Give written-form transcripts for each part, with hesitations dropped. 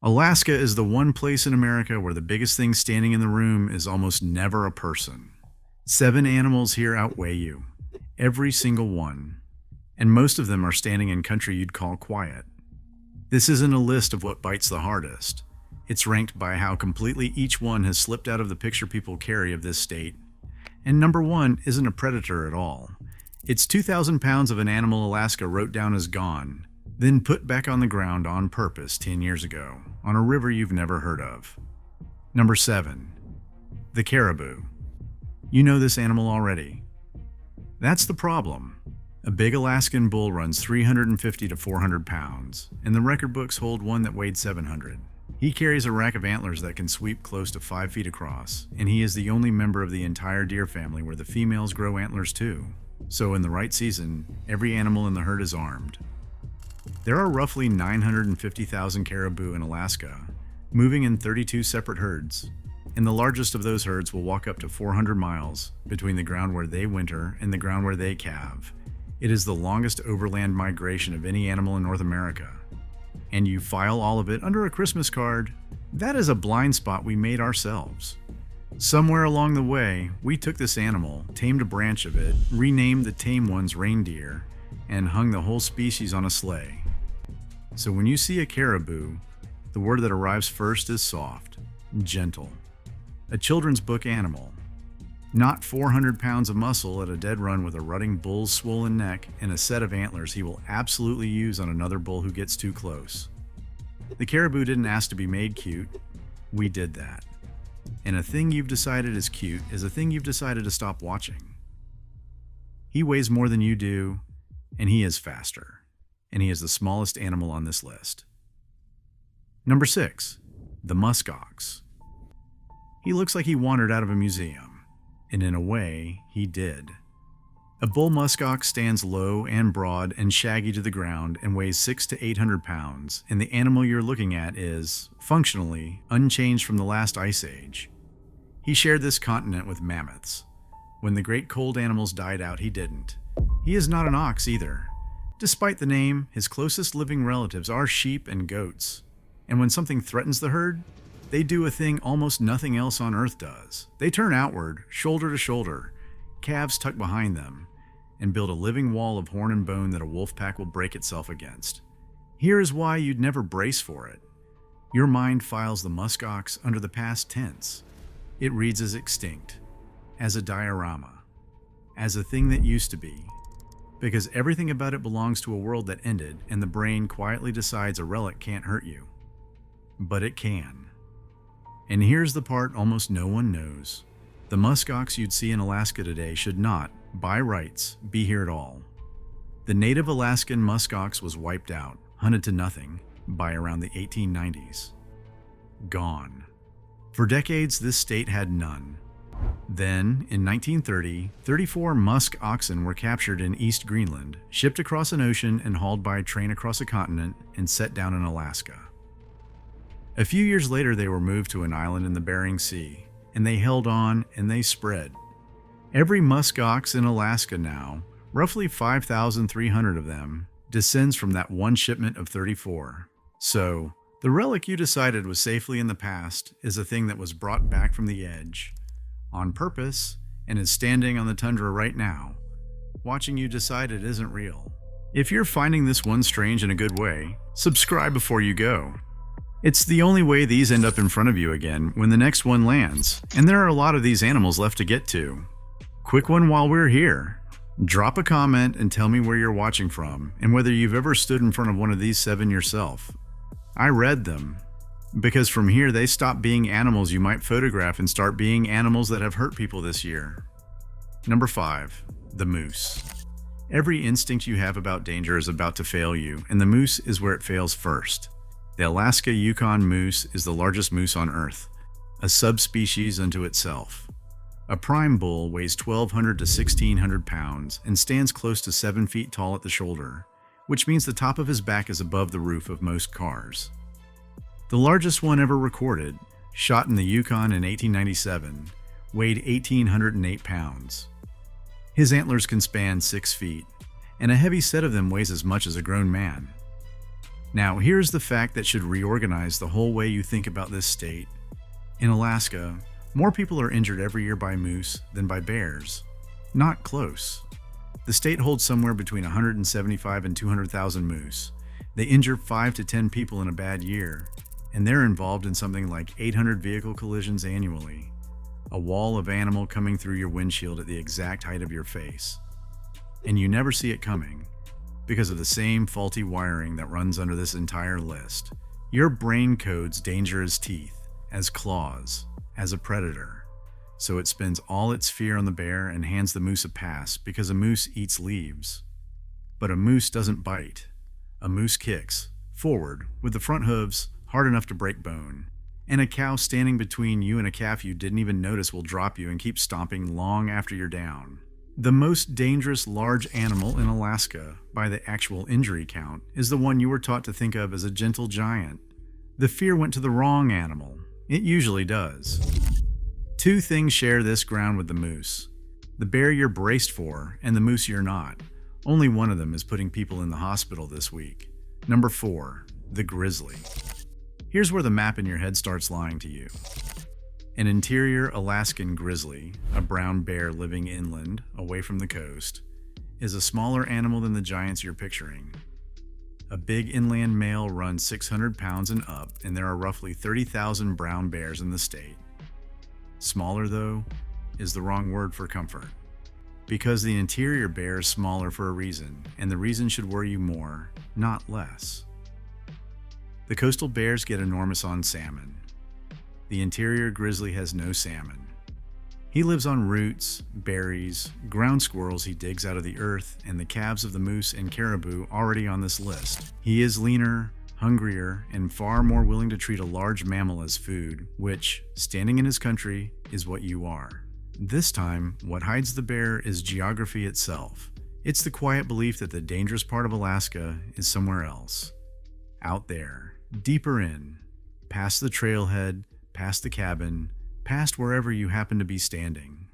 Alaska is the one place in America where the biggest thing standing in the room is almost never a person. 7 animals here outweigh you, every single one, and most of them are standing in country you'd call quiet. This isn't a list of what bites the hardest. It's ranked by how completely each one has slipped out of the picture people carry of this state. And number 1 isn't a predator at all. It's 2,000 pounds of an animal Alaska wrote down as gone, then put back on the ground on purpose 10 years ago, on a river you've never heard of. Number 7. The caribou. You know this animal already. That's the problem. A big Alaskan bull runs 350 to 400 pounds, and the record books hold one that weighed 700. He carries a rack of antlers that can sweep close to 5 feet across, and he is the only member of the entire deer family where the females grow antlers too. So in the right season, every animal in the herd is armed. There are roughly 950,000 caribou in Alaska, moving in 32 separate herds, and the largest of those herds will walk up to 400 miles between the ground where they winter and the ground where they calve. It is the longest overland migration of any animal in North America. And you file all of it under a Christmas card. That is a blind spot we made ourselves. Somewhere along the way, we took this animal, tamed a branch of it, renamed the tame ones reindeer, and hung the whole species on a sleigh. So when you see a caribou, the word that arrives first is soft, gentle. A children's book animal. Not 400 pounds of muscle at a dead run with a rutting bull's swollen neck and a set of antlers he will absolutely use on another bull who gets too close. The caribou didn't ask to be made cute. We did that. And a thing you've decided is cute is a thing you've decided to stop watching. He weighs more than you do, and he is faster. And he is the smallest animal on this list. Number 6. The muskox. He looks like he wandered out of a museum. And in a way, he did. A bull muskox stands low and broad and shaggy to the ground and weighs 600 to 800 pounds, and the animal you're looking at is, functionally, unchanged from the last ice age. He shared this continent with mammoths. When the great cold animals died out, he didn't. He is not an ox either. Despite the name, his closest living relatives are sheep and goats. And when something threatens the herd, they do a thing almost nothing else on earth does. They turn outward, shoulder to shoulder, calves tucked behind them, and build a living wall of horn and bone that a wolf pack will break itself against. Here is why you'd never brace for it. Your mind files the muskox under the past tense. It reads as extinct, as a diorama, as a thing that used to be, because everything about it belongs to a world that ended, and the brain quietly decides a relic can't hurt you. But it can. And here's the part almost no one knows. The muskox you'd see in Alaska today should not, by rights, be here at all. The native Alaskan muskox was wiped out, hunted to nothing, by around the 1890s. Gone. For decades, this state had none. Then, in 1930, 34 musk oxen were captured in East Greenland, shipped across an ocean and hauled by train across a continent and set down in Alaska. A few years later, they were moved to an island in the Bering Sea, and they held on and they spread. Every muskox in Alaska now, roughly 5,300 of them, descends from that one shipment of 34. So, the relic you decided was safely in the past is a thing that was brought back from the edge, on purpose, and is standing on the tundra right now, watching you decide it isn't real. If you're finding this one strange in a good way, subscribe before you go. It's the only way these end up in front of you again when the next one lands, and there are a lot of these animals left to get to. Quick one while we're here. Drop a comment and tell me where you're watching from, and whether you've ever stood in front of one of these 7 yourself. I read them, because from here they stop being animals you might photograph and start being animals that have hurt people this year. Number 5. The moose. Every instinct you have about danger is about to fail you, and the moose is where it fails first. The Alaska Yukon moose is the largest moose on Earth, a subspecies unto itself. A prime bull weighs 1,200 to 1,600 pounds and stands close to 7 feet tall at the shoulder, which means the top of his back is above the roof of most cars. The largest one ever recorded, shot in the Yukon in 1897, weighed 1,808 pounds. His antlers can span 6 feet, and a heavy set of them weighs as much as a grown man. Now, here's the fact that should reorganize the whole way you think about this state. In Alaska, more people are injured every year by moose than by bears. Not close. The state holds somewhere between 175 and 200,000 moose. They injure 5 to 10 people in a bad year, and they're involved in something like 800 vehicle collisions annually. A wall of animal coming through your windshield at the exact height of your face. And you never see it coming, because of the same faulty wiring that runs under this entire list. Your brain codes danger as teeth, as claws, as a predator. So it spends all its fear on the bear and hands the moose a pass because a moose eats leaves. But a moose doesn't bite. A moose kicks, forward, with the front hooves, hard enough to break bone. And a cow standing between you and a calf you didn't even notice will drop you and keep stomping long after you're down. The most dangerous large animal in Alaska, by the actual injury count, is the one you were taught to think of as a gentle giant. The fear went to the wrong animal. It usually does. Two things share this ground with the moose. The bear you're braced for, and the moose you're not. Only one of them is putting people in the hospital this week. Number 4, the grizzly. Here's where the map in your head starts lying to you. An interior Alaskan grizzly, a brown bear living inland, away from the coast, is a smaller animal than the giants you're picturing. A big inland male runs 600 pounds and up, and there are roughly 30,000 brown bears in the state. Smaller, though, is the wrong word for comfort. Because the interior bear is smaller for a reason, and the reason should worry you more, not less. The coastal bears get enormous on salmon. The interior grizzly has no salmon. He lives on roots, berries, ground squirrels he digs out of the earth, and the calves of the moose and caribou already on this list. He is leaner, hungrier, and far more willing to treat a large mammal as food, which, standing in his country, is what you are. This time, what hides the bear is geography itself. It's the quiet belief that the dangerous part of Alaska is somewhere else. Out there, deeper in, past the trailhead, past the cabin, past wherever you happen to be standing.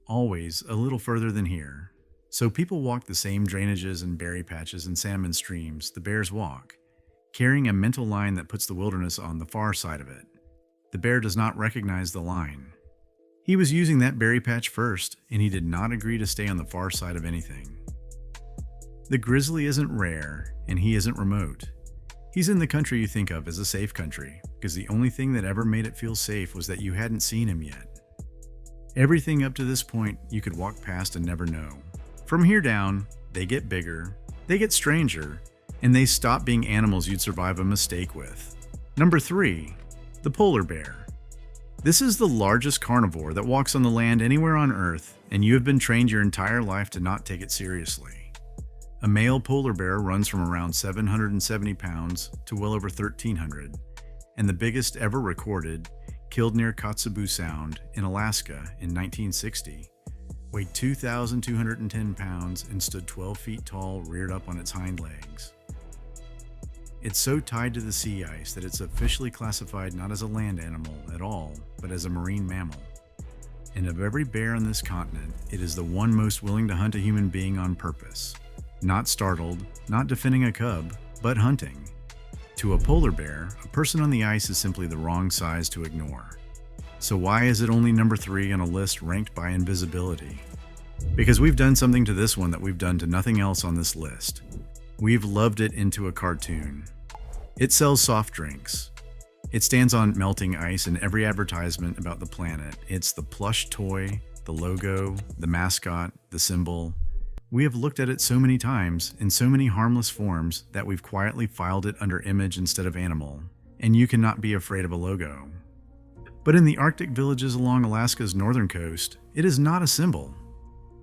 Always a little further than here. So people walk the same drainages and berry patches and salmon streams the bears walk, carrying a mental line that puts the wilderness on the far side of it. The bear does not recognize the line. He was using that berry patch first, and he did not agree to stay on the far side of anything. The grizzly isn't rare, and he isn't remote. He's in the country you think of as a safe country, because the only thing that ever made it feel safe was that you hadn't seen him yet. Everything up to this point you could walk past and never know. From here down, they get bigger, they get stranger, and they stop being animals you'd survive a mistake with. Number 3, the polar bear. This is the largest carnivore that walks on the land anywhere on Earth, and you have been trained your entire life to not take it seriously. A male polar bear runs from around 770 pounds to well over 1,300, and the biggest ever recorded, killed near Kotzebue Sound in Alaska in 1960, weighed 2,210 pounds and stood 12 feet tall, reared up on its hind legs. It's so tied to the sea ice that it's officially classified not as a land animal at all, but as a marine mammal. And of every bear on this continent, it is the one most willing to hunt a human being on purpose. Not startled, not defending a cub, but hunting. To a polar bear, a person on the ice is simply the wrong size to ignore. So why is it only number 3 on a list ranked by invisibility? Because we've done something to this one that we've done to nothing else on this list. We've loved it into a cartoon. It sells soft drinks. It stands on melting ice in every advertisement about the planet. It's the plush toy, the logo, the mascot, the symbol. We have looked at it so many times in so many harmless forms that we've quietly filed it under image instead of animal, and you cannot be afraid of a logo. But in the Arctic villages along Alaska's northern coast, it is not a symbol.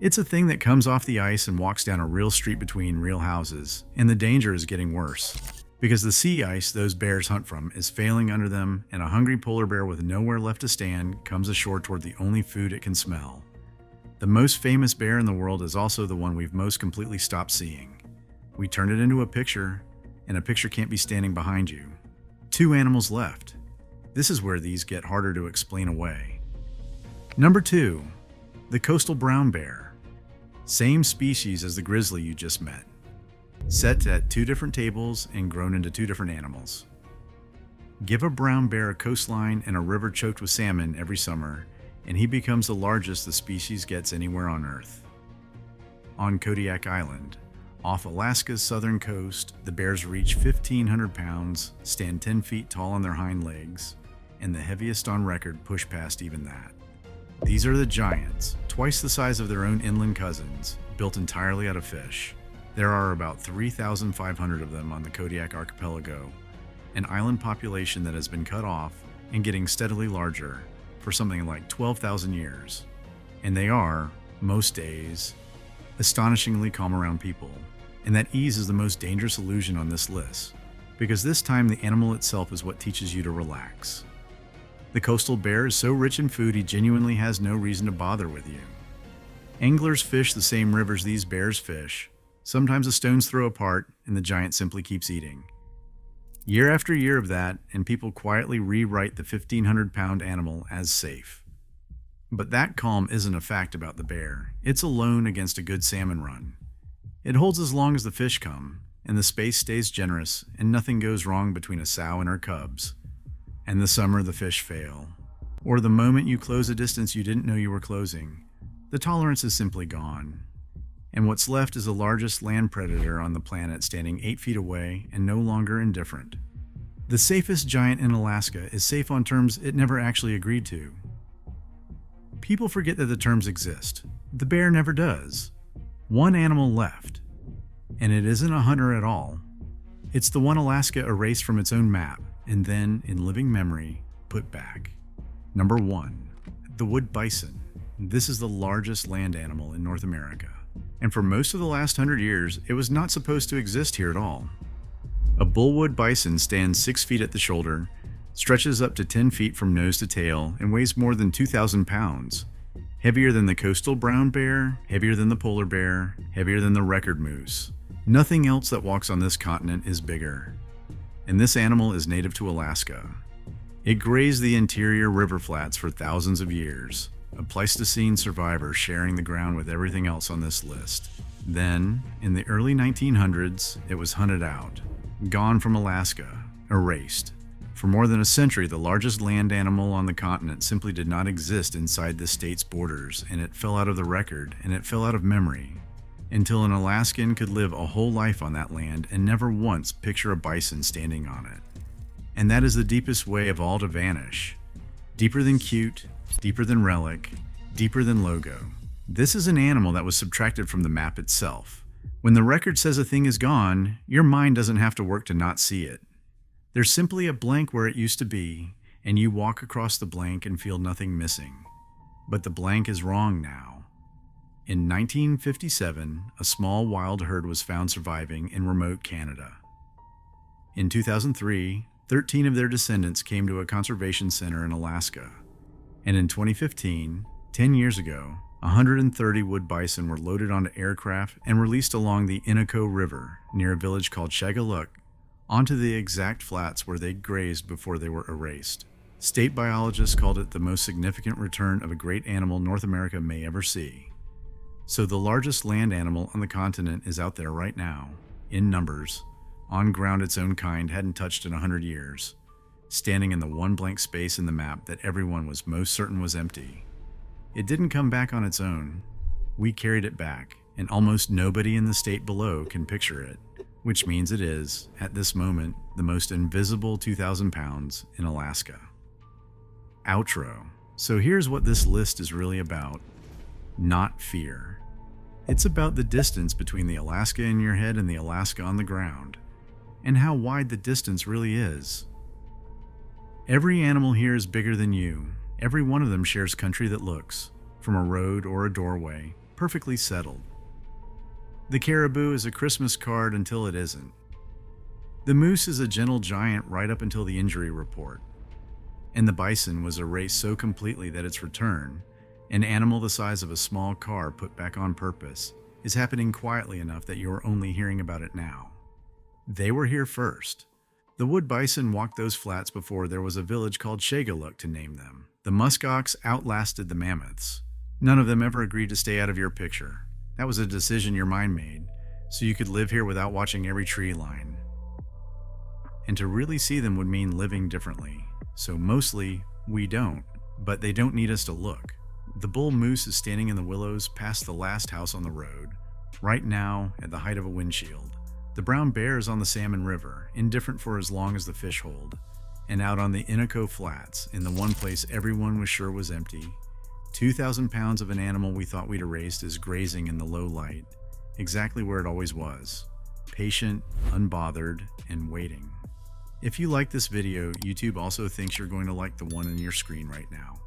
It's a thing that comes off the ice and walks down a real street between real houses, and the danger is getting worse. Because the sea ice those bears hunt from is failing under them, and a hungry polar bear with nowhere left to stand comes ashore toward the only food it can smell. The most famous bear in the world is also the one we've most completely stopped seeing. We turned it into a picture, and a picture can't be standing behind you. 2 animals left. This is where these get harder to explain away. Number 2, the coastal brown bear. Same species as the grizzly you just met. set at two different tables and grown into two different animals. Give a brown bear a coastline and a river choked with salmon every summer, and he becomes the largest the species gets anywhere on Earth. On Kodiak Island, off Alaska's southern coast, the bears reach 1,500 pounds, stand 10 feet tall on their hind legs, and the heaviest on record push past even that. These are the giants, twice the size of their own inland cousins, built entirely out of fish. There are about 3,500 of them on the Kodiak archipelago, an island population that has been cut off and getting steadily larger for something like 12,000 years. And they are, most days, astonishingly calm around people. And that ease is the most dangerous illusion on this list, because this time the animal itself is what teaches you to relax. The coastal bear is so rich in food he genuinely has no reason to bother with you. Anglers fish the same rivers these bears fish. Sometimes a stone's throw apart and the giant simply keeps eating. Year after year of that, and people quietly rewrite the 1,500-pound animal as safe. But that calm isn't a fact about the bear. It's alone against a good salmon run. It holds as long as the fish come, and the space stays generous, and nothing goes wrong between a sow and her cubs. And the summer the fish fail, or the moment you close a distance you didn't know you were closing, the tolerance is simply gone. And what's left is the largest land predator on the planet, standing 8 feet away and no longer indifferent. The safest giant in Alaska is safe on terms it never actually agreed to. People forget that the terms exist. The bear never does. One animal left, and it isn't a hunter at all. It's the one Alaska erased from its own map and then, in living memory, put back. Number 1, the wood bison. This is the largest land animal in North America, and for most of the last 100 years, it was not supposed to exist here at all. A bullwood bison stands 6 feet at the shoulder, stretches up to 10 feet from nose to tail, and weighs more than 2,000 pounds. Heavier than the coastal brown bear, heavier than the polar bear, heavier than the record moose. Nothing else that walks on this continent is bigger. And this animal is native to Alaska. It grazed the interior river flats for thousands of years, a Pleistocene survivor sharing the ground with everything else on this list. Then, in the early 1900s, it was hunted out, gone from Alaska, erased. For more than a century, the largest land animal on the continent simply did not exist inside the state's borders, and it fell out of the record, and it fell out of memory, until an Alaskan could live a whole life on that land and never once picture a bison standing on it. And that is the deepest way of all to vanish. Deeper than cute, deeper than relic, deeper than logo. This is an animal that was subtracted from the map itself. When the record says a thing is gone, your mind doesn't have to work to not see it. There's simply a blank where it used to be, and you walk across the blank and feel nothing missing. But the blank is wrong now. In 1957, a small wild herd was found surviving in remote Canada. In 2003, 13 of their descendants came to a conservation center in Alaska. And in 2015, 10 years ago, 130 wood bison were loaded onto aircraft and released along the Inako River near a village called Shagaluk, onto the exact flats where they grazed before they were erased. State biologists called it the most significant return of a great animal North America may ever see. So the largest land animal on the continent is out there right now, in numbers, on ground its own kind hadn't touched in 100 years, standing in the one blank space in the map that everyone was most certain was empty. It didn't come back on its own. We carried it back, and almost nobody in the state below can picture it, which means it is, at this moment, the most invisible 2,000 pounds in Alaska. Outro. So here's what this list is really about. Not fear. It's about the distance between the Alaska in your head and the Alaska on the ground, and how wide the distance really is. Every animal here is bigger than you. Every one of them shares country that looks, from a road or a doorway, perfectly settled. The caribou is a Christmas card until it isn't. The moose is a gentle giant right up until the injury report. And the bison was erased so completely that its return, an animal the size of a small car put back on purpose, is happening quietly enough that you're only hearing about it now. They were here first. The wood bison walked those flats before there was a village called Shagaluk to name them. The muskox outlasted the mammoths. None of them ever agreed to stay out of your picture. That was a decision your mind made. so you could live here without watching every tree line. And to really see them would mean living differently. So mostly, we don't, but they don't need us to look. The bull moose is standing in the willows past the last house on the road, right now at the height of a windshield. The brown bear is on the Salmon River, indifferent for as long as the fish hold. And out on the Inaco Flats, in the one place everyone was sure was empty, 2,000 pounds of an animal we thought we'd erased is grazing in the low light, exactly where it always was, patient, unbothered, and waiting. If you like this video, YouTube also thinks you're going to like the one on your screen right now.